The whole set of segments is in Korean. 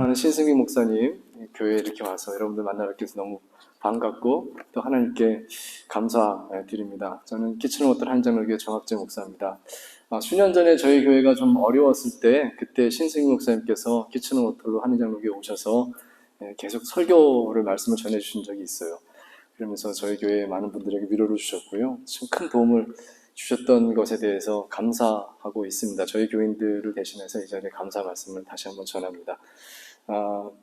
사랑하는 신승민 목사님, 교회에 이렇게 와서 여러분들 만나 뵙게 돼서 너무 반갑고 또 하나님께 감사드립니다. 저는 키치너워터 한인장로교회 정학재 목사입니다. 수년 전에 저희 교회가 좀 어려웠을 때 그때 신승민 목사님께서 키치너워터로 한인장로교회 오셔서 계속 설교를 말씀을 전해주신 적이 있어요. 그러면서 저희 교회에 많은 분들에게 위로를 주셨고요. 참 큰 도움을 주셨던 것에 대해서 감사하고 있습니다. 저희 교인들을 대신해서 이 자리에 감사 말씀을 다시 한번 전합니다.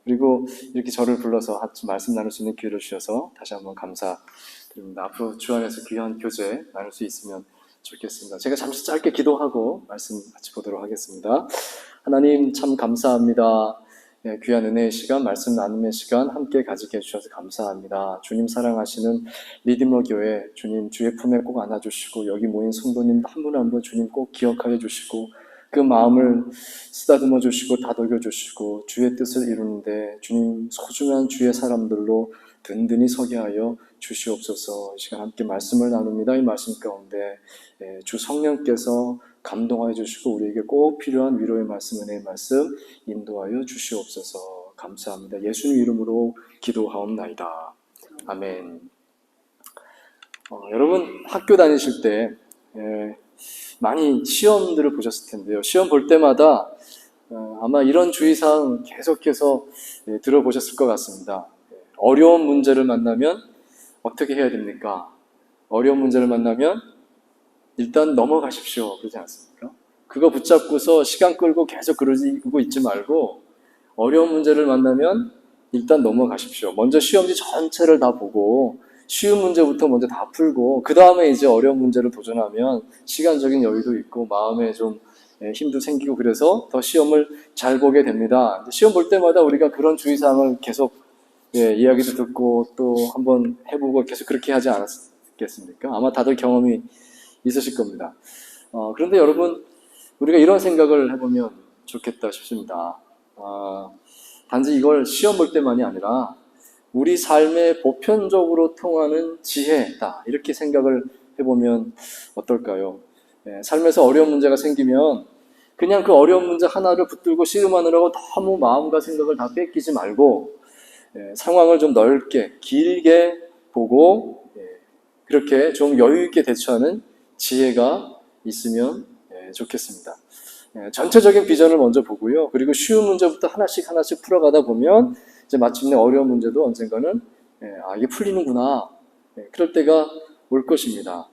그리고 이렇게 저를 불러서 말씀 나눌 수 있는 기회를 주셔서 다시 한번 감사드립니다. 앞으로 주 안에서 귀한 교제 나눌 수 있으면 좋겠습니다. 제가 잠시 짧게 기도하고 말씀 같이 보도록 하겠습니다. 하나님 참 감사합니다. 귀한 은혜의 시간, 말씀 나눔의 시간 함께 가지게 해주셔서 감사합니다. 주님 사랑하시는 리디머 교회, 주님 주의 품에 꼭 안아주시고 여기 모인 성도님 한 분 한 분 주님 꼭 기억하여 주시고 그 마음을 쓰다듬어 주시고 다독여 주시고 주의 뜻을 이루는데 주님 소중한 주의 사람들로 든든히 서게 하여 주시옵소서. 이 시간 함께 말씀을 나눕니다. 이 말씀 가운데 주 성령께서 감동하여 주시고 우리에게 꼭 필요한 위로의 말씀, 은혜의 말씀 인도하여 주시옵소서. 감사합니다. 예수님 이름으로 기도하옵나이다. 아멘. 여러분 학교 다니실 때 많이 시험들을 보셨을 텐데요. 시험 볼 때마다 아마 이런 주의사항 계속해서 들어보셨을 것 같습니다. 어려운 문제를 만나면 어떻게 해야 됩니까? 어려운 문제를 만나면 일단 넘어가십시오. 그러지 않습니까? 그거 붙잡고서 시간 끌고 계속 그러고 있지 말고 어려운 문제를 만나면 일단 넘어가십시오. 먼저 시험지 전체를 다 보고 쉬운 문제부터 먼저 다 풀고 그 다음에 이제 어려운 문제를 도전하면 시간적인 여유도 있고 마음에 좀 힘도 생기고 그래서 더 시험을 잘 보게 됩니다. 시험 볼 때마다 우리가 그런 주의사항을 계속 이야기도 듣고 또 한번 해보고 계속 그렇게 하지 않았겠습니까? 아마 다들 경험이 있으실 겁니다. 그런데 여러분 우리가 이런 생각을 해보면 좋겠다 싶습니다. 단지 이걸 시험 볼 때만이 아니라 우리 삶에 보편적으로 통하는 지혜다 이렇게 생각을 해보면 어떨까요? 삶에서 어려운 문제가 생기면 그냥 그 어려운 문제 하나를 붙들고 씨름하느라고 너무 마음과 생각을 다 뺏기지 말고 상황을 좀 넓게 길게 보고 그렇게 좀 여유 있게 대처하는 지혜가 있으면 좋겠습니다. 전체적인 비전을 먼저 보고요. 그리고 쉬운 문제부터 하나씩 풀어가다 보면 이제 마침내 어려운 문제도 언젠가는 이게 풀리는구나. 그럴 때가 올 것입니다.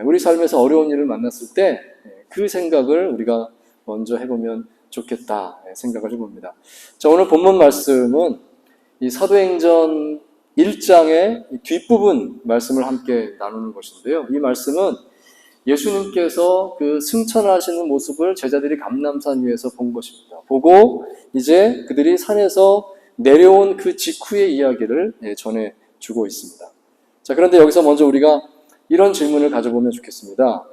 우리 삶에서 어려운 일을 만났을 때 그 생각을 우리가 먼저 해보면 좋겠다 생각을 해봅니다. 자, 오늘 본문 말씀은 이 사도행전 1장의 뒷부분 말씀을 함께 나누는 것인데요. 이 말씀은 예수님께서 그 승천하시는 모습을 제자들이 감람산 위에서 본 것입니다. 보고 이제 그들이 산에서 내려온 그 직후의 이야기를 전해주고 있습니다. 자, 그런데 여기서 먼저 우리가 이런 질문을 가져보면 좋겠습니다.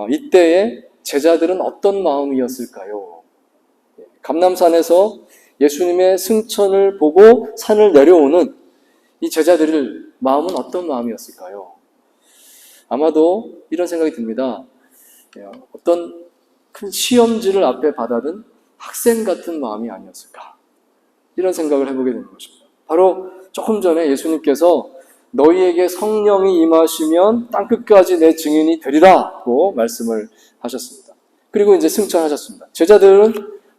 이때에 제자들은 어떤 마음이었을까요? 감람산에서 예수님의 승천을 보고 산을 내려오는 이 제자들의 마음은 어떤 마음이었을까요? 아마도 이런 생각이 듭니다. 어떤 큰 시험지를 앞에 받아든 학생 같은 마음이 아니었을까? 이런 생각을 해보게 되는 것입니다. 바로 조금 전에 예수님께서 너희에게 성령이 임하시면 땅끝까지 내 증인이 되리라고 말씀을 하셨습니다. 그리고 이제 승천하셨습니다. 제자들은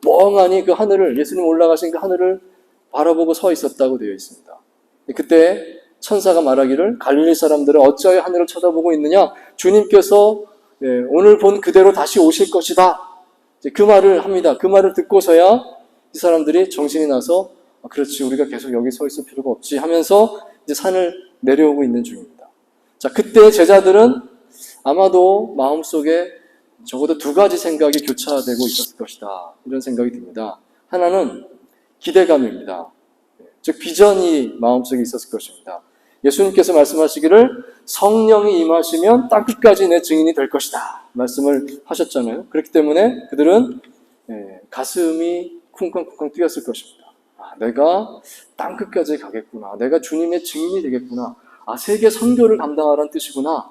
멍하니 그 하늘을, 예수님 올라가신 그 하늘을 바라보고 서 있었다고 되어 있습니다. 그때 천사가 말하기를 갈릴리 사람들은 어찌하여 하늘을 쳐다보고 있느냐? 주님께서 오늘 본 그대로 다시 오실 것이다. 그 말을 합니다. 그 말을 듣고서야 이 사람들이 정신이 나서 그렇지 우리가 계속 여기 서 있을 필요가 없지 하면서 이제 산을 내려오고 있는 중입니다. 자, 그때 제자들은 아마도 마음속에 적어도 두 가지 생각이 교차되고 있었을 것이다. 이런 생각이 듭니다. 하나는 기대감입니다. 즉 비전이 마음속에 있었을 것입니다. 예수님께서 말씀하시기를 성령이 임하시면 땅끝까지 내 증인이 될 것이다 말씀을 하셨잖아요. 그렇기 때문에 그들은 가슴이 쿵쾅쿵쾅 뛰었을 것입니다. 내가 땅끝까지 가겠구나. 내가 주님의 증인이 되겠구나. 세계 선교를 감당하라는 뜻이구나.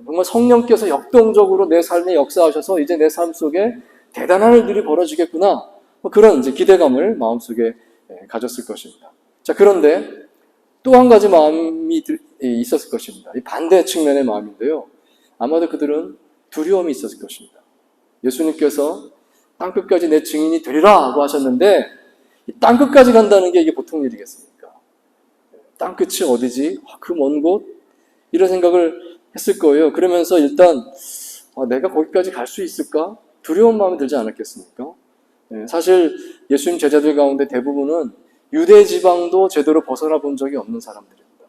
정말 성령께서 역동적으로 내 삶에 역사하셔서 이제 내 삶 속에 대단한 일들이 벌어지겠구나. 그런 이제 기대감을 마음속에 가졌을 것입니다. 자, 그런데 또 한 가지 마음이 있었을 것입니다. 이 반대 측면의 마음인데요. 아마도 그들은 두려움이 있었을 것입니다. 예수님께서 땅끝까지 내 증인이 되리라 고 하셨는데 이 땅끝까지 간다는 게 이게 보통 일이겠습니까? 땅끝이 어디지? 그 먼 곳? 이런 생각을 했을 거예요. 그러면서 일단 내가 거기까지 갈 수 있을까? 두려운 마음이 들지 않았겠습니까? 사실 예수님 제자들 가운데 대부분은 유대 지방도 제대로 벗어나 본 적이 없는 사람들입니다.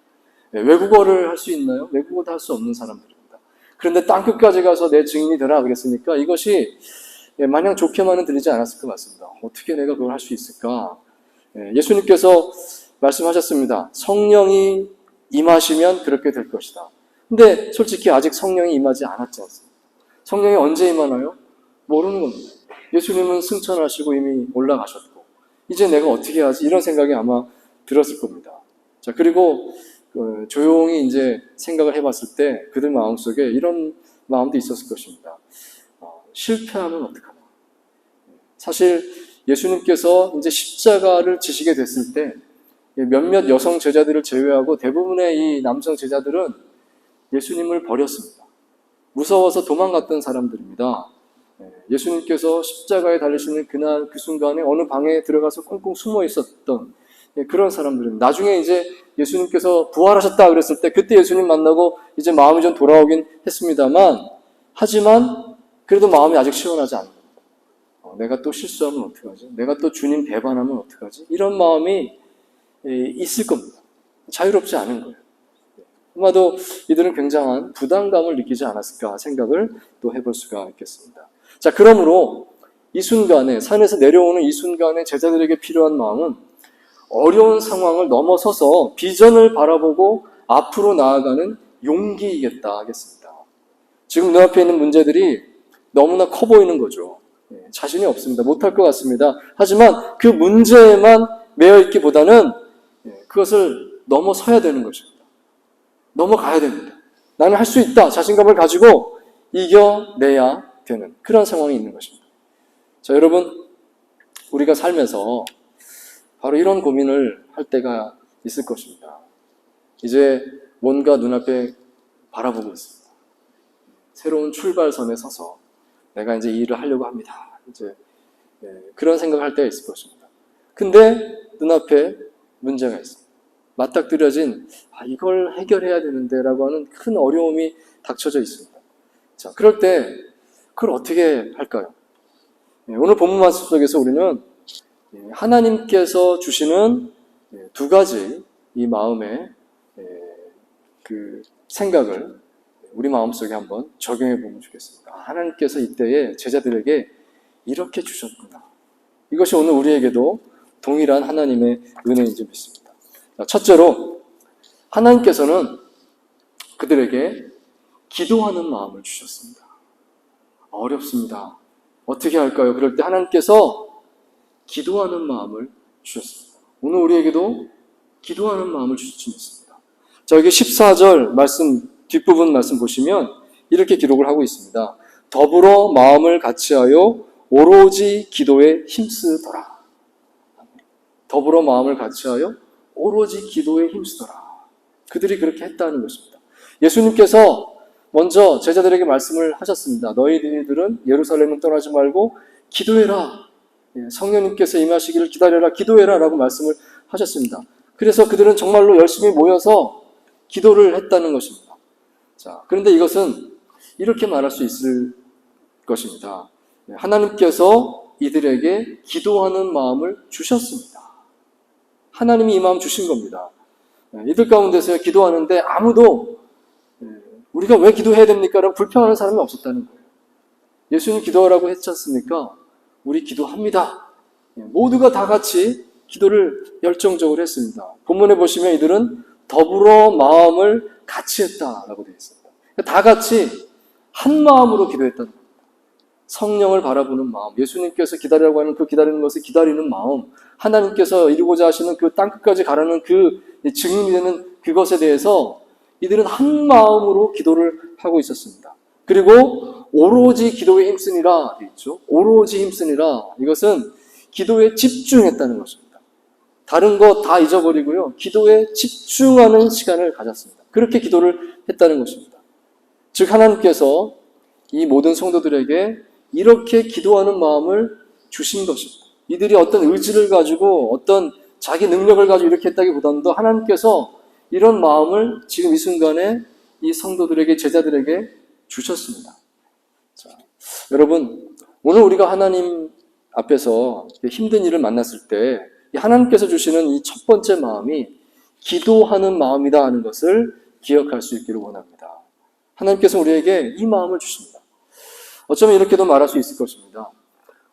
외국어를 할 수 있나요? 외국어도 할 수 없는 사람들입니다. 그런데 땅끝까지 가서 내 증인이 되라 그랬으니까 이것이 마냥 좋게만은 들리지 않았을 것 같습니다. 어떻게 내가 그걸 할 수 있을까? 예수님께서 말씀하셨습니다. 성령이 임하시면 그렇게 될 것이다. 근데 솔직히 아직 성령이 임하지 않았지 않습니까? 성령이 언제 임하나요? 모르는 겁니다. 예수님은 승천하시고 이미 올라가셨고 이제 내가 어떻게 하지? 이런 생각이 아마 들었을 겁니다. 자, 그리고 조용히 이제 생각을 해봤을 때 그들 마음속에 이런 마음도 있었을 것입니다. 실패하면 어떡하나? 사실 예수님께서 이제 십자가를 지시게 됐을 때 몇몇 여성 제자들을 제외하고 대부분의 이 남성 제자들은 예수님을 버렸습니다. 무서워서 도망갔던 사람들입니다. 예수님께서 십자가에 달리시는 그날 그 순간에 어느 방에 들어가서 꽁꽁 숨어 있었던 그런 사람들은 나중에 이제 예수님께서 부활하셨다 그랬을 때 그때 예수님 만나고 이제 마음이 좀 돌아오긴 했습니다만 하지만 그래도 마음이 아직 시원하지 않는 겁니다. 내가 또 실수하면 어떡하지? 내가 또 주님 배반하면 어떡하지? 이런 마음이 있을 겁니다. 자유롭지 않은 거예요. 아마도 이들은 굉장한 부담감을 느끼지 않았을까 생각을 또 해볼 수가 있겠습니다. 자, 그러므로 이 순간에 산에서 내려오는 이 순간에 제자들에게 필요한 마음은 어려운 상황을 넘어서서 비전을 바라보고 앞으로 나아가는 용기이겠다 하겠습니다. 지금 눈앞에 있는 문제들이 너무나 커 보이는 거죠. 자신이 없습니다. 못할 것 같습니다. 하지만 그 문제에만 매여 있기보다는 그것을 넘어서야 되는 것입니다. 넘어가야 됩니다. 나는 할 수 있다. 자신감을 가지고 이겨내야 되는 그런 상황이 있는 것입니다. 자, 여러분, 우리가 살면서 바로 이런 고민을 할 때가 있을 것입니다. 이제 뭔가 눈앞에 바라보고 있습니다. 새로운 출발선에 서서 내가 이제 이 일을 하려고 합니다. 이제 그런 생각을 할 때가 있을 것입니다. 근데 눈앞에 문제가 있습니다. 맞닥뜨려진 이걸 해결해야 되는데 라고 하는 큰 어려움이 닥쳐져 있습니다. 자, 그럴 때 그걸 어떻게 할까요? 오늘 본문 말씀 속에서 우리는 하나님께서 주시는 두 가지 이 마음의 그 생각을 우리 마음속에 한번 적용해 보면 좋겠습니다. 하나님께서 이때에 제자들에게 이렇게 주셨구나. 이것이 오늘 우리에게도 동일한 하나님의 은혜인지 믿습니다. 첫째로 하나님께서는 그들에게 기도하는 마음을 주셨습니다. 어렵습니다. 어떻게 할까요? 그럴 때 하나님께서 기도하는 마음을 주셨습니다. 오늘 우리에게도 기도하는 마음을 주시지 않습니다. 자, 여기 14절 말씀 뒷부분 말씀 보시면 이렇게 기록을 하고 있습니다. 더불어 마음을 같이하여 오로지 기도에 힘쓰더라. 더불어 마음을 같이하여 오로지 기도에 힘쓰더라. 그들이 그렇게 했다는 것입니다. 예수님께서 먼저 제자들에게 말씀을 하셨습니다. 너희들은 예루살렘을 떠나지 말고 기도해라. 성령님께서 임하시기를 기다려라. 기도해라 라고 말씀을 하셨습니다. 그래서 그들은 정말로 열심히 모여서 기도를 했다는 것입니다. 자, 그런데 이것은 이렇게 말할 수 있을 것입니다. 하나님께서 이들에게 기도하는 마음을 주셨습니다. 하나님이 이 마음 주신 겁니다. 이들 가운데서 기도하는데 아무도 우리가 왜 기도해야 됩니까? 라고 불평하는 사람이 없었다는 거예요. 예수님 기도하라고 했지 않습니까? 우리 기도합니다. 모두가 다 같이 기도를 열정적으로 했습니다. 본문에 보시면 이들은 더불어 마음을 같이 했다라고 되어 있습니다. 다 같이 한 마음으로 기도했다는 겁니다. 성령을 바라보는 마음, 예수님께서 기다리라고 하는 그 기다리는 것을 기다리는 마음, 하나님께서 이루고자 하시는 그 땅끝까지 가라는 그 증인이 되는 그것에 대해서 이들은 한 마음으로 기도를 하고 있었습니다. 그리고 오로지 기도에 힘쓰니라 되어 있죠. 오로지 힘쓰니라. 이것은 기도에 집중했다는 것입니다. 다른 거 다 잊어버리고요. 기도에 집중하는 시간을 가졌습니다. 그렇게 기도를 했다는 것입니다. 즉 하나님께서 이 모든 성도들에게 이렇게 기도하는 마음을 주신 것입니다. 이들이 어떤 의지를 가지고 어떤 자기 능력을 가지고 이렇게 했다기보다는 하나님께서 이런 마음을 지금 이 순간에 이 성도들에게, 제자들에게 주셨습니다. 자, 여러분, 오늘 우리가 하나님 앞에서 힘든 일을 만났을 때 하나님께서 주시는 이 첫 번째 마음이 기도하는 마음이다 하는 것을 기억할 수 있기를 원합니다. 하나님께서 우리에게 이 마음을 주십니다. 어쩌면 이렇게도 말할 수 있을 것입니다.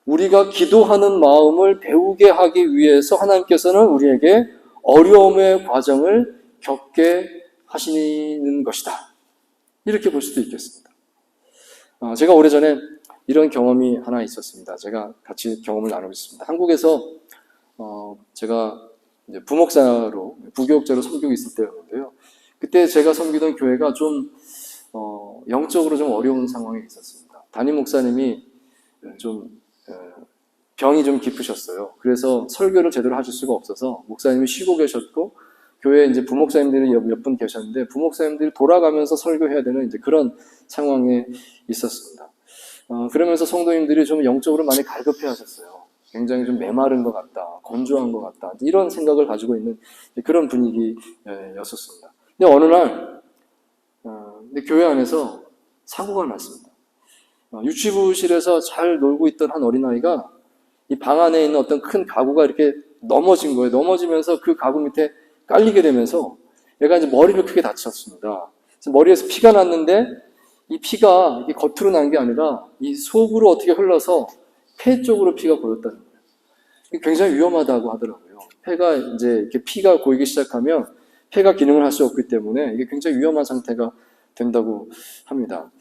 우리가 기도하는 마음을 배우게 하기 위해서 하나님께서는 우리에게 어려움의 과정을 겪게 하시는 것이다. 이렇게 볼 수도 있겠습니다. 제가 오래전에 이런 경험이 하나 있었습니다. 제가 같이 경험을 나누고 있습니다. 한국에서 제가 이제 부목사로, 부교육자로 섬기고 있을 때였는데요. 그때 제가 섬기던 교회가 좀 영적으로 좀 어려운 상황에 있었습니다. 담임 목사님이 좀 병이 좀 깊으셨어요. 그래서 설교를 제대로 하실 수가 없어서 목사님이 쉬고 계셨고, 교회에 이제 부목사님들이 몇 분 계셨는데 부목사님들이 돌아가면서 설교해야 되는 이제 그런 상황에 있었습니다. 그러면서 성도님들이 좀 영적으로 많이 갈급해 하셨어요. 굉장히 좀 메마른 것 같다, 건조한 것 같다, 이런 생각을 가지고 있는 그런 분위기였었습니다. 근데 어느 날 교회 안에서 사고가 났습니다. 유치부실에서 잘 놀고 있던 한 어린아이가 이 방 안에 있는 어떤 큰 가구가 이렇게 넘어진 거예요. 넘어지면서 그 가구 밑에 깔리게 되면서 얘가 이제 머리를 크게 다쳤습니다. 그래서 머리에서 피가 났는데 이 피가 이게 겉으로 난 게 아니라 이 속으로 어떻게 흘러서 폐 쪽으로 피가 고였다는 거예요. 이게 굉장히 위험하다고 하더라고요. 폐가 이제 이렇게 피가 고이기 시작하면 폐가 기능을 할 수 없기 때문에 이게 굉장히 위험한 상태가 된다고 합니다.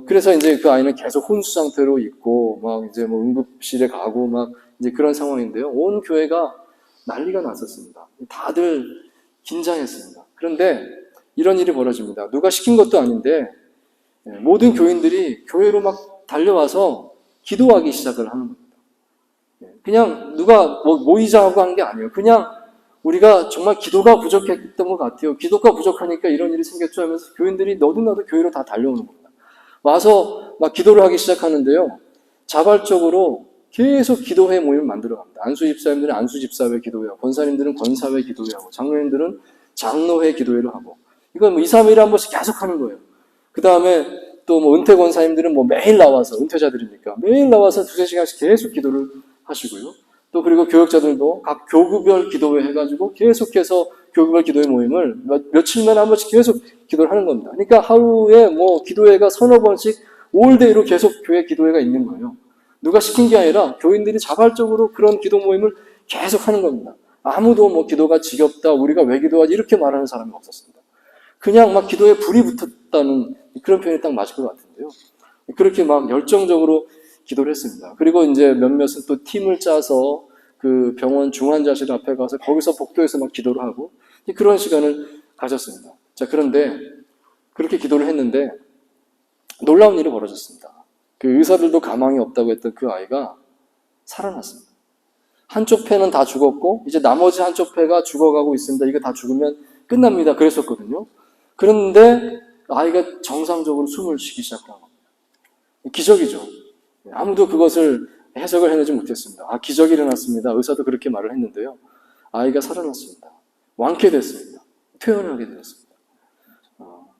그래서 이제 그 아이는 계속 혼수 상태로 있고, 막 이제 뭐 응급실에 가고 막 이제 그런 상황인데요. 온 교회가 난리가 났었습니다. 다들 긴장했습니다. 그런데 이런 일이 벌어집니다. 누가 시킨 것도 아닌데, 모든 교인들이 교회로 막 달려와서 기도하기 시작을 하는 겁니다. 그냥 누가 뭐 모이자고 한 게 아니에요. 그냥 우리가 정말 기도가 부족했던 것 같아요. 기도가 부족하니까 이런 일이 생겼죠 하면서 교인들이 너도나도 교회로 다 달려오는 겁니다. 와서 막 기도를 하기 시작하는데요. 자발적으로 계속 기도회 모임을 만들어갑니다. 안수집사님들은 안수집사회 기도회하고, 권사님들은 권사회 기도회하고, 장로님들은 장로회 기도회를 하고, 이건 뭐 2, 3일에 한 번씩 계속 하는 거예요. 그 다음에 또 뭐 은퇴 권사님들은 뭐 매일 나와서, 은퇴자들이니까 매일 나와서 2-3시간씩 계속 기도를 하시고요. 또 그리고 교역자들도 각 교구별 기도회 해가지고 계속해서 교구별 기도회 모임을 며칠만 한 번씩 계속 기도를 하는 겁니다. 그러니까 하루에 뭐 기도회가 3-4번씩 올데이로 계속 교회 기도회가 있는 거예요. 누가 시킨 게 아니라 교인들이 자발적으로 그런 기도 모임을 계속 하는 겁니다. 아무도 뭐 기도가 지겹다, 우리가 왜 기도하지 이렇게 말하는 사람이 없었습니다. 그냥 막 기도에 불이 붙었다는 그런 표현이 딱 맞을 것 같은데요. 그렇게 막 열정적으로 기도를 했습니다. 그리고 이제 몇몇은 또 팀을 짜서 그 병원 중환자실 앞에 가서 거기서 복도에서 막 기도를 하고 그런 시간을 가졌습니다. 자, 그런데 그렇게 기도를 했는데 놀라운 일이 벌어졌습니다. 그 의사들도 가망이 없다고 했던 그 아이가 살아났습니다. 한쪽 폐는 다 죽었고 이제 나머지 한쪽 폐가 죽어가고 있습니다. 이거 다 죽으면 끝납니다. 그랬었거든요. 그런데 아이가 정상적으로 숨을 쉬기 시작한 겁니다. 기적이죠. 아무도 그것을 해석을 해내지 못했습니다. 기적이 일어났습니다. 의사도 그렇게 말을 했는데요. 아이가 살아났습니다. 완쾌됐습니다. 퇴원하게 되었습니다.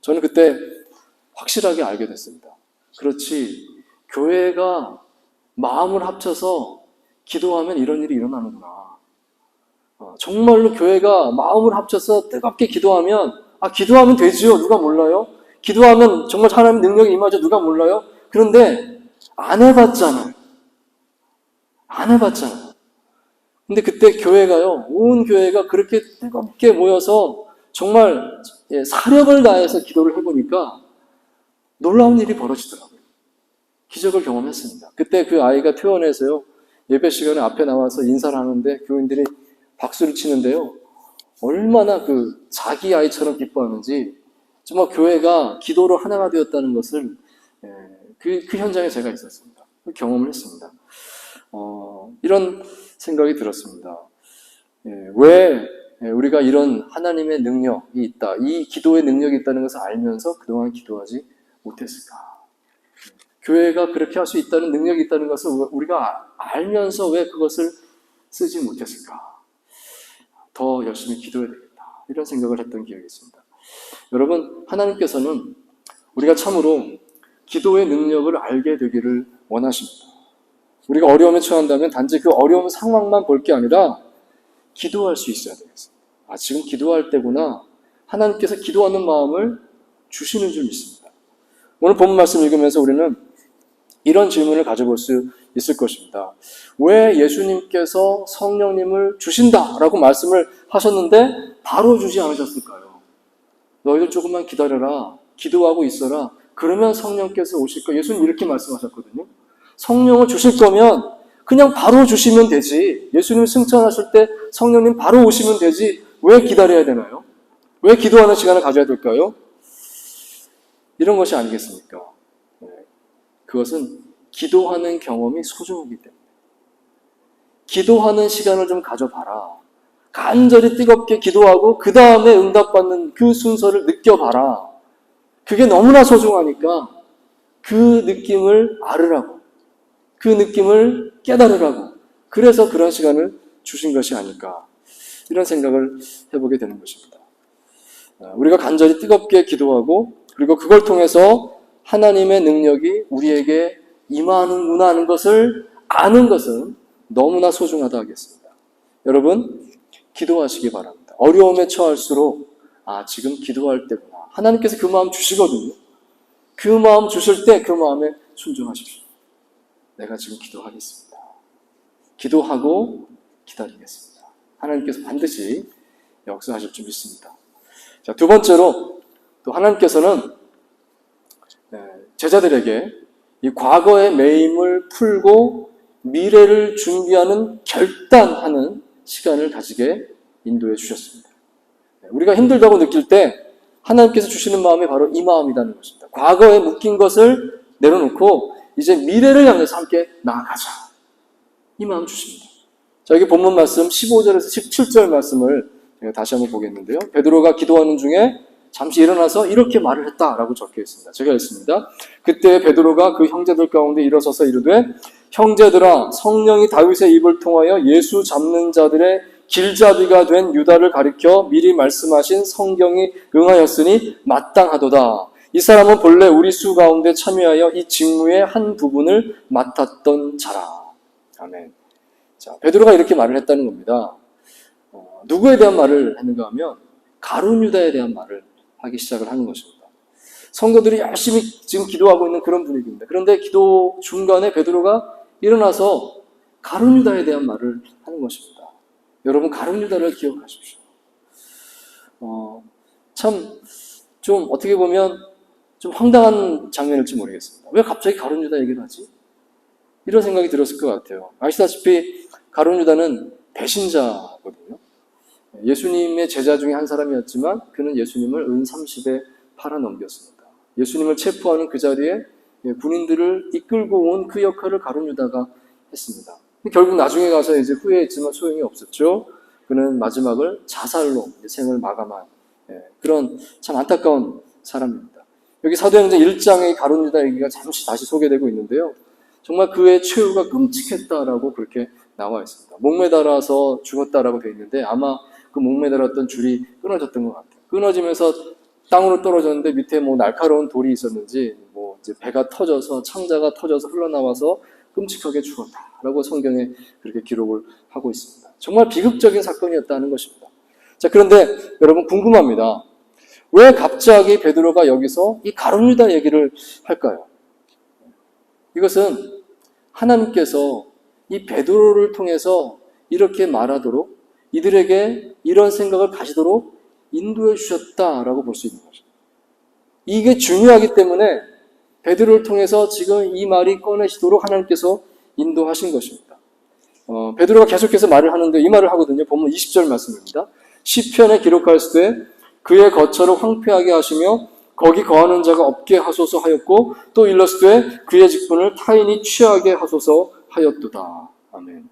저는 그때 확실하게 알게 됐습니다. 그렇지, 교회가 마음을 합쳐서 기도하면 이런 일이 일어나는구나. 정말로 교회가 마음을 합쳐서 뜨겁게 기도하면 기도하면 되지요. 누가 몰라요? 기도하면 정말 하나님의 능력이 임하죠. 누가 몰라요? 그런데 안 해봤잖아요. 안 해봤잖아요. 근데 그때 교회가요, 온 교회가 그렇게 뜨겁게 모여서 정말 사력을 다해서 기도를 해보니까 놀라운 일이 벌어지더라고요. 기적을 경험했습니다. 그때 그 아이가 퇴원해서요, 예배 시간에 앞에 나와서 인사를 하는데 교인들이 박수를 치는데요. 얼마나 그 자기 아이처럼 기뻐하는지 정말 교회가 기도로 하나가 되었다는 것을 그 현장에 제가 있었습니다. 경험을 했습니다. 이런 생각이 들었습니다. 왜 우리가 이런 하나님의 능력이 있다, 이 기도의 능력이 있다는 것을 알면서 그동안 기도하지 못했을까? 교회가 그렇게 할 수 있다는 능력이 있다는 것을 우리가 알면서 왜 그것을 쓰지 못했을까? 더 열심히 기도해야 되겠다, 이런 생각을 했던 기억이 있습니다. 여러분, 하나님께서는 우리가 참으로 기도의 능력을 알게 되기를 원하십니다. 우리가 어려움에 처한다면 단지 그 어려운 상황만 볼 게 아니라 기도할 수 있어야 되겠습니다. 지금 기도할 때구나. 하나님께서 기도하는 마음을 주시는 줄 믿습니다. 오늘 본문 말씀 읽으면서 우리는 이런 질문을 가져볼 수 있을 것입니다. 왜 예수님께서 성령님을 주신다라고 말씀을 하셨는데 바로 주지 않으셨을까요? 너희들 조금만 기다려라. 기도하고 있어라. 그러면 성령께서 오실 거야. 예수님 이렇게 말씀하셨거든요. 성령을 주실 거면 그냥 바로 주시면 되지. 예수님 승천하실 때 성령님 바로 오시면 되지. 왜 기다려야 되나요? 왜 기도하는 시간을 가져야 될까요? 이런 것이 아니겠습니까? 그것은 기도하는 경험이 소중하기 때문에. 기도하는 시간을 좀 가져봐라. 간절히 뜨겁게 기도하고 그 다음에 응답받는 그 순서를 느껴봐라. 그게 너무나 소중하니까 그 느낌을 알으라고, 그 느낌을 깨달으라고, 그래서 그런 시간을 주신 것이 아닐까, 이런 생각을 해보게 되는 것입니다. 우리가 간절히 뜨겁게 기도하고 그리고 그걸 통해서 하나님의 능력이 우리에게 임하는구나 하는 것을 아는 것은 너무나 소중하다 하겠습니다. 여러분, 기도하시기 바랍니다. 어려움에 처할수록 지금 기도할 때구나. 하나님께서 그 마음 주시거든요. 그 마음 주실 때 그 마음에 순종하십시오. 내가 지금 기도하겠습니다. 기도하고 기다리겠습니다. 하나님께서 반드시 역사하실 줄 믿습니다. 자, 두 번째로 또 하나님께서는 제자들에게 이 과거의 매임을 풀고 미래를 준비하는 결단하는 시간을 가지게 인도해 주셨습니다. 우리가 힘들다고 느낄 때 하나님께서 주시는 마음이 바로 이 마음이라는 것입니다. 과거에 묶인 것을 내려놓고 이제 미래를 향해서 함께 나아가자. 이 마음 주십니다. 자, 여기 본문 말씀 15절에서 17절 말씀을 다시 한번 보겠는데요. 베드로가 기도하는 중에 잠시 일어나서 이렇게 말을 했다라고 적혀 있습니다. 제가 읽습니다. 그때 베드로가 그 형제들 가운데 일어서서 이르되, 형제들아, 성령이 다윗의 입을 통하여 예수 잡는 자들의 길잡이가 된 유다를 가리켜 미리 말씀하신 성경이 응하였으니 마땅하도다. 이 사람은 본래 우리 수 가운데 참여하여 이 직무의 한 부분을 맡았던 자라. 아멘. 자, 베드로가 이렇게 말을 했다는 겁니다. 누구에 대한 말을 했는가 하면 가룟 유다에 대한 말을 하기 시작을 하는 것입니다. 성도들이 열심히 지금 기도하고 있는 그런 분위기입니다. 그런데 기도 중간에 베드로가 일어나서 가룟 유다에 대한 말을 하는 것입니다. 여러분, 가룟 유다를 기억하십시오. 참 좀 어떻게 보면 좀 황당한 장면일지 모르겠습니다. 왜 갑자기 가룟 유다 얘기를 하지? 이런 생각이 들었을 것 같아요. 아시다시피 가룟 유다는 배신자거든요. 예수님의 제자 중에 한 사람이었지만 그는 예수님을 은 30에 팔아넘겼습니다. 예수님을 체포하는 그 자리에 군인들을 이끌고 온 그 역할을 가룟 유다가 했습니다. 결국 나중에 가서 이제 후회했지만 소용이 없었죠. 그는 마지막을 자살로 생을 마감한 그런 참 안타까운 사람입니다. 여기 사도행전 1장의 가룟 유다 얘기가 잠시 다시 소개되고 있는데요. 정말 그의 최후가 끔찍했다라고 그렇게 나와 있습니다. 목매달아서 죽었다라고 되어 있는데 아마 그 목매달았던 줄이 끊어졌던 것 같아요. 끊어지면서 땅으로 떨어졌는데 밑에 날카로운 돌이 있었는지 이제 배가 터져서 창자가 터져서 흘러나와서 끔찍하게 죽었다라고 성경에 그렇게 기록을 하고 있습니다. 정말 비극적인 사건이었다는 것입니다. 자, 그런데 여러분 궁금합니다. 왜 갑자기 베드로가 여기서 이 가룟 유다 얘기를 할까요? 이것은 하나님께서 이 베드로를 통해서 이렇게 말하도록 이들에게 이런 생각을 가지도록 인도해 주셨다라고 볼 수 있는 거죠. 이게 중요하기 때문에 베드로를 통해서 지금 이 말이 꺼내시도록 하나님께서 인도하신 것입니다. 베드로가 계속해서 말을 하는데 이 말을 하거든요. 본문 20절 말씀입니다. 시편에 기록하였을 때 그의 거처를 황폐하게 하시며 거기 거하는 자가 없게 하소서 하였고 또 일렀을 때 그의 직분을 타인이 취하게 하소서 하였도다. 아멘.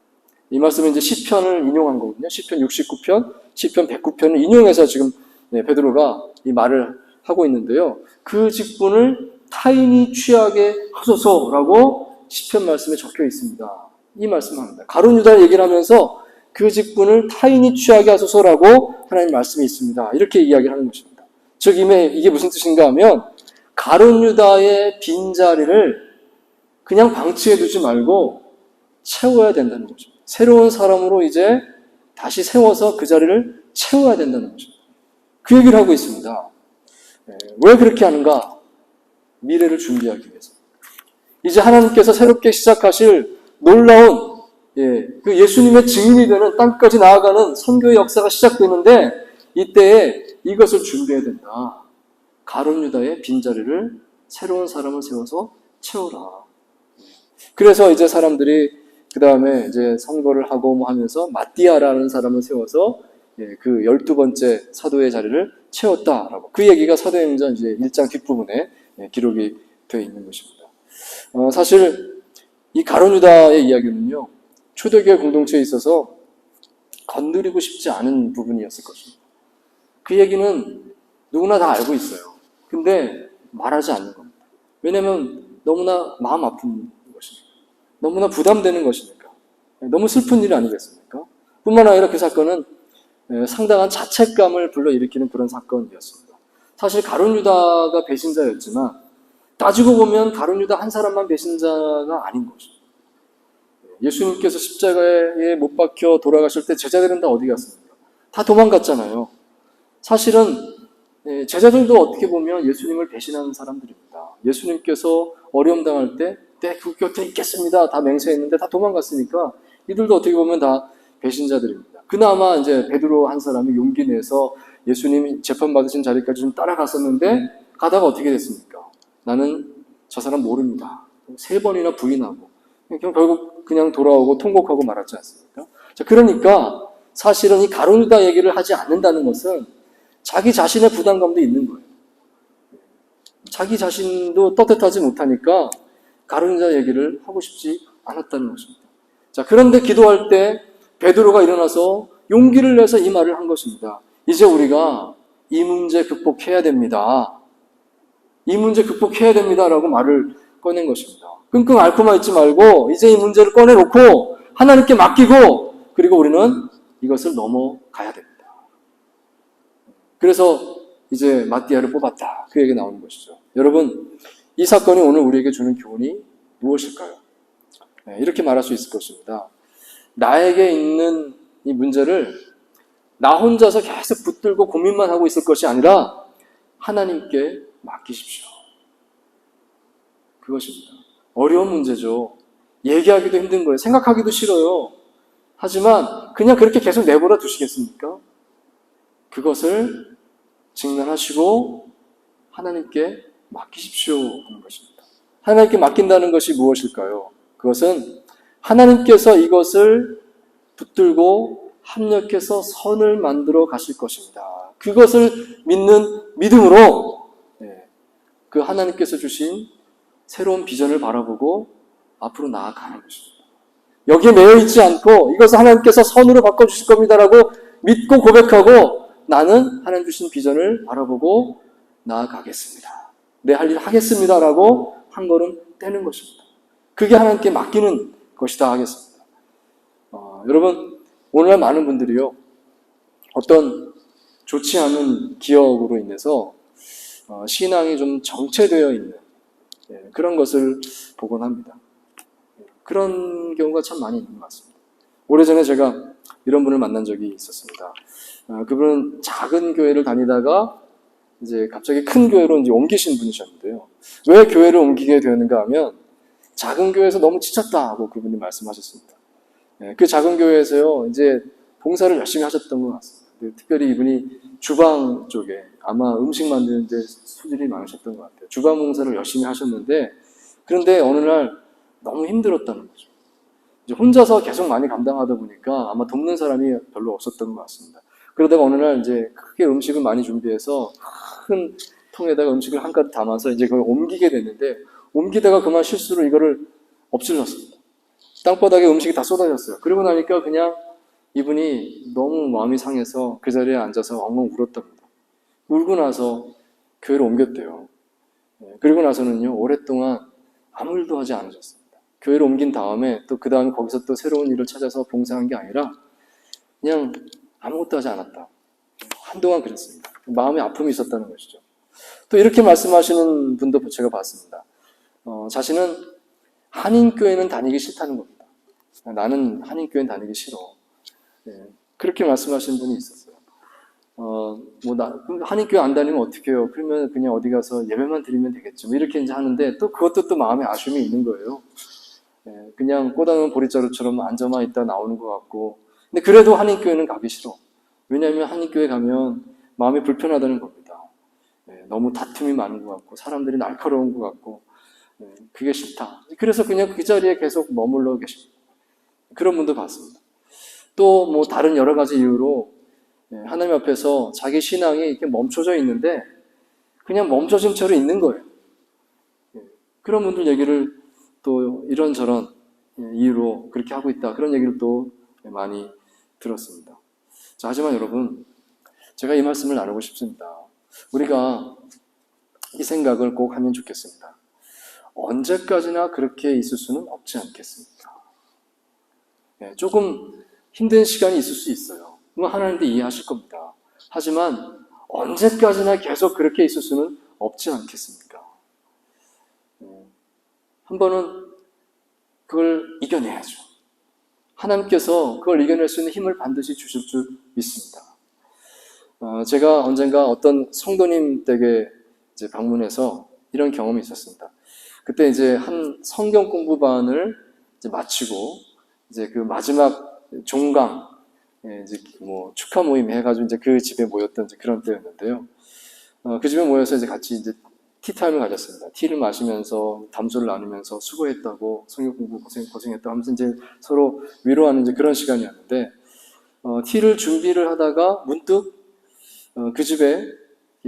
이 말씀은 이제 시편을 인용한 거거든요. 시편 69편, 시편 109편을 인용해서 지금 베드로가 이 말을 하고 있는데요. 그 직분을 타인이 취하게 하소서라고 시편 말씀에 적혀 있습니다. 이 말씀합니다. 가룟 유다 얘기를 하면서 그 직분을 타인이 취하게 하소서라고 하나님 말씀이 있습니다. 이렇게 이야기를 하는 것입니다. 즉 이게 무슨 뜻인가 하면 가룟 유다의 빈자리를 그냥 방치해 두지 말고 채워야 된다는 거죠. 새로운 사람으로 이제 다시 세워서 그 자리를 채워야 된다는 거죠. 그 얘기를 하고 있습니다. 왜 그렇게 하는가? 미래를 준비하기 위해서. 이제 하나님께서 새롭게 시작하실 놀라운 그 예수님의 증인이 되는 땅까지 나아가는 선교의 역사가 시작되는데 이때에 이것을 준비해야 된다. 가룟 유다의 빈자리를 새로운 사람을 세워서 채워라. 그래서 이제 사람들이 그 다음에 이제 선거를 하고 뭐 하면서 마띠아라는 사람을 세워서 그 12번째 사도의 자리를 채웠다라고. 그 얘기가 사도행전 이제 1장 뒷부분에 기록이 되어 있는 것입니다. 사실 이 가룟 유다의 이야기는요, 초대교회 공동체에 있어서 건드리고 싶지 않은 부분이었을 것입니다. 그 얘기는 누구나 다 알고 있어요. 근데 말하지 않는 겁니다. 왜냐하면 너무나 마음 아픈 것이니까. 너무나 부담되는 것이니까. 너무 슬픈 일 아니겠습니까? 뿐만 아니라 그 사건은 상당한 자책감을 불러일으키는 그런 사건이었습니다. 사실 가룟 유다가 배신자였지만 따지고 보면 가룟 유다 한 사람만 배신자가 아닌 것입니다. 예수님께서 십자가에 못 박혀 돌아가실 때 제자들은 다 어디 갔습니까? 다 도망갔잖아요. 사실은 제자들도 어떻게 보면 예수님을 배신하는 사람들입니다. 예수님께서 어려움 당할 때 그 곁에 있겠습니다. 다 맹세했는데 다 도망갔으니까 이들도 어떻게 보면 다 배신자들입니다. 그나마 이제 베드로 한 사람이 용기 내서 예수님이 재판받으신 자리까지 좀 따라갔었는데 가다가 어떻게 됐습니까? 나는 저 사람 모릅니다. 3번이나 부인하고 결국 그냥 돌아오고 통곡하고 말았지 않습니까? 자, 그러니까 사실은 이 가룟 유다 얘기를 하지 않는다는 것은 자기 자신의 부담감도 있는 거예요. 자기 자신도 떳떳하지 못하니까 가룟 유다 얘기를 하고 싶지 않았다는 것입니다. 자, 그런데 기도할 때 베드로가 일어나서 용기를 내서 이 말을 한 것입니다. 이제 우리가 이 문제 극복해야 됩니다. 이 문제 극복해야 됩니다라고 말을 꺼낸 것입니다. 끙끙 앓고만 있지 말고 이제 이 문제를 꺼내놓고 하나님께 맡기고 그리고 우리는 이것을 넘어가야 됩니다. 그래서 이제 마띠아를 뽑았다. 그 얘기가 나오는 것이죠. 여러분, 이 사건이 오늘 우리에게 주는 교훈이 무엇일까요? 이렇게 말할 수 있을 것입니다. 나에게 있는 이 문제를 나 혼자서 계속 붙들고 고민만 하고 있을 것이 아니라 하나님께 맡기십시오. 그것입니다. 어려운 문제죠. 얘기하기도 힘든 거예요. 생각하기도 싫어요. 하지만 그냥 그렇게 계속 내버려 두시겠습니까? 그것을 직면하시고 하나님께 맡기십시오 하는 것입니다. 하나님께 맡긴다는 것이 무엇일까요? 그것은 하나님께서 이것을 붙들고 합력해서 선을 만들어 가실 것입니다. 그것을 믿는 믿음으로 그 하나님께서 주신 새로운 비전을 바라보고 앞으로 나아가는 것입니다. 여기에 매여 있지 않고 이것을 하나님께서 선으로 바꿔주실 겁니다라고 믿고 고백하고 나는 하나님 주신 비전을 바라보고 나아가겠습니다. 내 할 일 하겠습니다라고 한 걸음 떼는 것입니다. 그게 하나님께 맡기는 것이다 하겠습니다. 여러분, 오늘날 많은 분들이요, 어떤 좋지 않은 기억으로 인해서 신앙이 좀 정체되어 있는 그런 것을 보곤 합니다. 그런 경우가 참 많이 있는 것 같습니다. 오래전에 제가 이런 분을 만난 적이 있었습니다. 그분은 작은 교회를 다니다가 이제 갑자기 큰 교회로 이제 옮기신 분이셨는데요. 왜 교회를 옮기게 되었는가 하면 작은 교회에서 너무 지쳤다고 그분이 말씀하셨습니다. 그 작은 교회에서요, 이제 봉사를 열심히 하셨던 것 같습니다. 특별히 이분이 주방 쪽에 아마 음식 만드는 데 소질이 많으셨던 것 같아요. 주방 봉사를 열심히 하셨는데 그런데 어느 날 너무 힘들었다는 거죠. 이제 혼자서 계속 많이 감당하다 보니까 아마 돕는 사람이 별로 없었던 것 같습니다. 그러다가 어느 날 이제 크게 음식을 많이 준비해서 큰 통에다가 음식을 한가득 담아서 이제 그걸 옮기게 됐는데 옮기다가 그만 실수로 이거를 엎질렀습니다. 땅바닥에 음식이 다 쏟아졌어요. 그러고 나니까 그냥 이분이 너무 마음이 상해서 그 자리에 앉아서 엉엉 울었답니다. 울고 나서 교회로 옮겼대요. 그리고 나서는요, 오랫동안 아무 일도 하지 않으셨습니다. 교회로 옮긴 다음에 또 그 다음에 거기서 또 새로운 일을 찾아서 봉사한 게 아니라 그냥 아무것도 하지 않았다. 한동안 그랬습니다. 마음에 아픔이 있었다는 것이죠. 또 이렇게 말씀하시는 분도 제가 봤습니다. 자신은 한인교회는 다니기 싫다는 겁니다. 나는 한인교회는 다니기 싫어. 그렇게 말씀하시는 분이 있었어요. 한인교회 안 다니면 어떻게 해요? 그러면 그냥 어디 가서 예배만 드리면 되겠죠. 뭐 이렇게 이제 하는데 또 그것도 또 마음에 아쉬움이 있는 거예요. 그냥 꼬다는 보리자루처럼 앉아만 있다 나오는 것 같고. 근데 그래도 한인교회는 가기 싫어. 왜냐하면 한인교회 가면 마음이 불편하다는 겁니다. 너무 다툼이 많은 것 같고, 사람들이 날카로운 것 같고, 그게 싫다. 그래서 그냥 그 자리에 계속 머물러 계십니다. 그런 분도 봤습니다. 또 뭐 다른 여러 가지 이유로 하나님 앞에서 자기 신앙이 이렇게 멈춰져 있는데 그냥 멈춰진 채로 있는 거예요. 그런 분들 얘기를 또 이런저런 이유로 그렇게 하고 있다. 그런 얘기를 또 많이 들었습니다. 자, 하지만 여러분, 제가 이 말씀을 나누고 싶습니다. 우리가 이 생각을 꼭 하면 좋겠습니다. 언제까지나 그렇게 있을 수는 없지 않겠습니까? 조금 힘든 시간이 있을 수 있어요. 하나님도 이해하실 겁니다. 하지만 언제까지나 계속 그렇게 있을 수는 없지 않겠습니까? 한 번은 그걸 이겨내야죠. 하나님께서 그걸 이겨낼 수 있는 힘을 반드시 주실 줄 믿습니다. 제가 언젠가 어떤 성도님 댁에 이제 방문해서 이런 경험이 있었습니다. 그때 이제 한 성경 공부반을 이제 마치고 이제 그 마지막 종강 이제 뭐 축하 모임 해가지고 이제 그 집에 모였던 이제 그런 때였는데요. 그 집에 모여서 이제 같이 이제 티타임을 가졌습니다. 티를 마시면서 담소를 나누면서 수고했다고 성경 공부 고생했다고 하면서 이제 서로 위로하는 이제 그런 시간이었는데 티를 준비를 하다가 문득 그 집에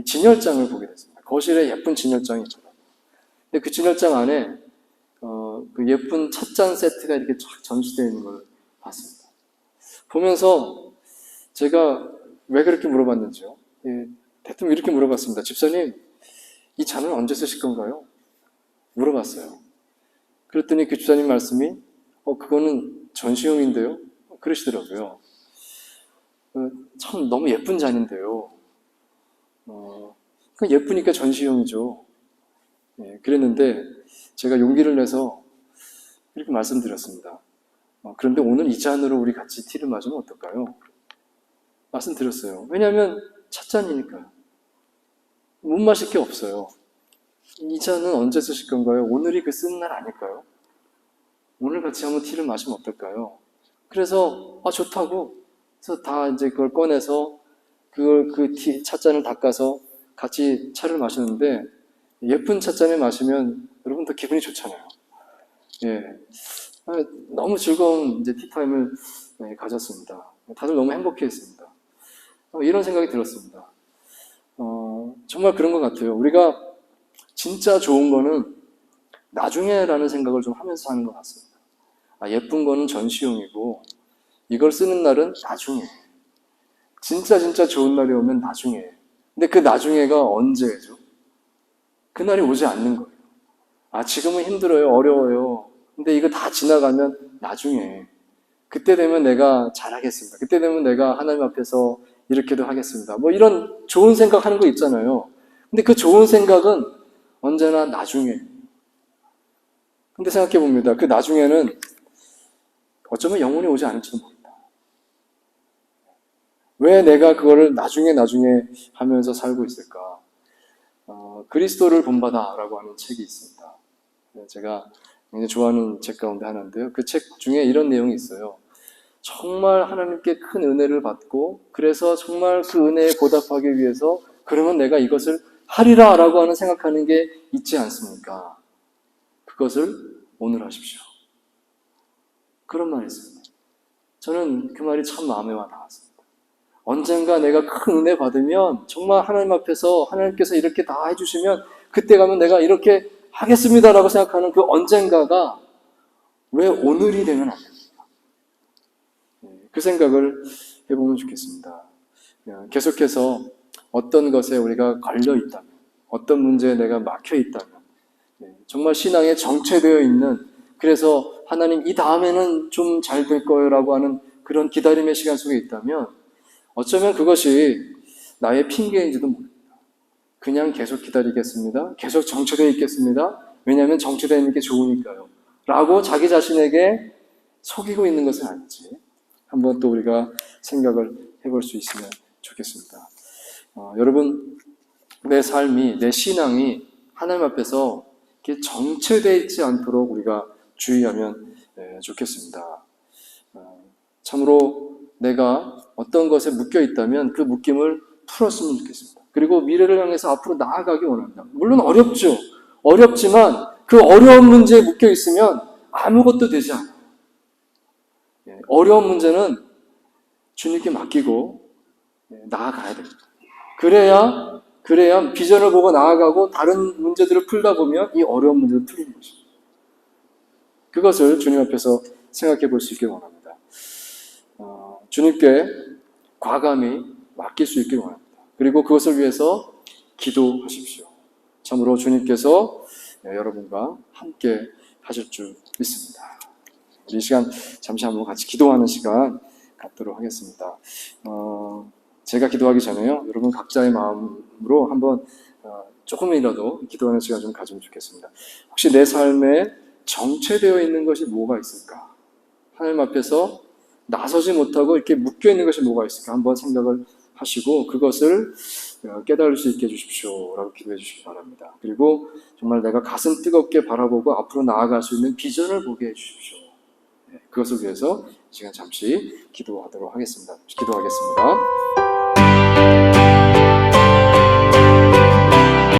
진열장을 보게 됐습니다. 거실에 예쁜 진열장이 있더라고요. 근데 그 진열장 안에 그 예쁜 찻잔 세트가 이렇게 쫙 전시되어 있는 걸 봤습니다. 보면서 제가 왜 그렇게 물어봤는지요. 대뜸 이렇게 물어봤습니다. 집사님, 이 잔은 언제 쓰실 건가요? 물어봤어요. 그랬더니 그 집사님 말씀이 그거는 전시용인데요. 그러시더라고요. 참 너무 예쁜 잔인데요. 예쁘니까 전시용이죠. 그랬는데 제가 용기를 내서 이렇게 말씀드렸습니다. 그런데 오늘 이 잔으로 우리 같이 티를 마시면 어떨까요? 말씀드렸어요. 왜냐하면 찻잔이니까요. 못 마실 게 없어요. 이 잔은 언제 쓰실 건가요? 오늘이 그 쓰는 날 아닐까요? 오늘 같이 한번 티를 마시면 어떨까요? 그래서 좋다고. 그래서 다 이제 그걸 꺼내서 그 찻잔을 닦아서 같이 차를 마시는데 예쁜 찻잔에 마시면 여러분 더 기분이 좋잖아요. 너무 즐거운 이제 티타임을 가졌습니다. 다들 너무 행복해했습니다. 이런 생각이 들었습니다. 정말 그런 것 같아요. 우리가 진짜 좋은 거는 나중에라는 생각을 좀 하면서 사는 것 같습니다. 예쁜 거는 전시용이고 이걸 쓰는 날은 나중에. 진짜 좋은 날이 오면 나중에. 근데 그 나중에가 언제죠? 그날이 오지 않는 거예요. 지금은 힘들어요. 어려워요. 근데 이거 다 지나가면 나중에. 그때 되면 내가 잘하겠습니다. 그때 되면 내가 하나님 앞에서 이렇게도 하겠습니다. 뭐 이런 좋은 생각하는 거 있잖아요. 근데 그 좋은 생각은 언제나 나중에. 근데 생각해 봅니다. 그 나중에는 어쩌면 영원히 오지 않을지도 모릅니다. 왜 내가 그거를 나중에 하면서 살고 있을까? 그리스도를 본받아라고 하는 책이 있습니다. 제가 굉장히 좋아하는 책 가운데 하나인데요. 그 책 중에 이런 내용이 있어요. 정말 하나님께 큰 은혜를 받고 그래서 정말 그 은혜에 보답하기 위해서 그러면 내가 이것을 하리라 라고 하는 생각하는 게 있지 않습니까? 그것을 오늘 하십시오. 그런 말이 있습니다. 저는 그 말이 참 마음에 와 닿았습니다. 언젠가 내가 큰 은혜 받으면 정말 하나님 앞에서 하나님께서 이렇게 다 해주시면 그때 가면 내가 이렇게 하겠습니다라고 생각하는 그 언젠가가 왜 오늘이 되면 안 됩니까? 그 생각을 해보면 좋겠습니다. 계속해서 어떤 것에 우리가 걸려 있다면, 어떤 문제에 내가 막혀 있다면, 정말 신앙에 정체되어 있는, 그래서 하나님 이 다음에는 좀 잘 될 거예요 라고 하는 그런 기다림의 시간 속에 있다면 어쩌면 그것이 나의 핑계인지도 모릅니다. 그냥 계속 기다리겠습니다. 계속 정체되어 있겠습니다. 왜냐하면 정체되어 있는 게 좋으니까요. 라고 자기 자신에게 속이고 있는 것은 아닌지 한번 또 우리가 생각을 해볼 수 있으면 좋겠습니다. 여러분, 내 삶이, 내 신앙이 하나님 앞에서 이렇게 정체되어 있지 않도록 우리가 주의하면 좋겠습니다. 참으로 내가 어떤 것에 묶여 있다면 그 묶임을 풀었으면 좋겠습니다. 그리고 미래를 향해서 앞으로 나아가기 원합니다. 물론 어렵죠. 어렵지만 그 어려운 문제에 묶여 있으면 아무것도 되지 않아요. 어려운 문제는 주님께 맡기고 나아가야 됩니다. 그래야 비전을 보고 나아가고 다른 문제들을 풀다 보면 이 어려운 문제도 풀리는 것입니다. 그것을 주님 앞에서 생각해 볼 수 있길 원합니다. 주님께 과감히 맡길 수 있길 원합니다. 그리고 그것을 위해서 기도하십시오. 참으로 주님께서 여러분과 함께 하실 줄 믿습니다. 이 시간 잠시 한번 같이 기도하는 시간 갖도록 하겠습니다. 제가 기도하기 전에요, 여러분 각자의 마음으로 한번 조금이라도 기도하는 시간 좀 가지면 좋겠습니다. 혹시 내 삶에 정체되어 있는 것이 뭐가 있을까? 하나님 앞에서 나서지 못하고 이렇게 묶여 있는 것이 뭐가 있을까? 한번 생각을 하시고 그것을 깨달을 수 있게 해주십시오 라고 기도해 주시기 바랍니다. 그리고 정말 내가 가슴 뜨겁게 바라보고 앞으로 나아갈 수 있는 비전을 보게 해주십시오. 그것을 위해서 이 시간 잠시 기도하도록 하겠습니다. 기도하겠습니다.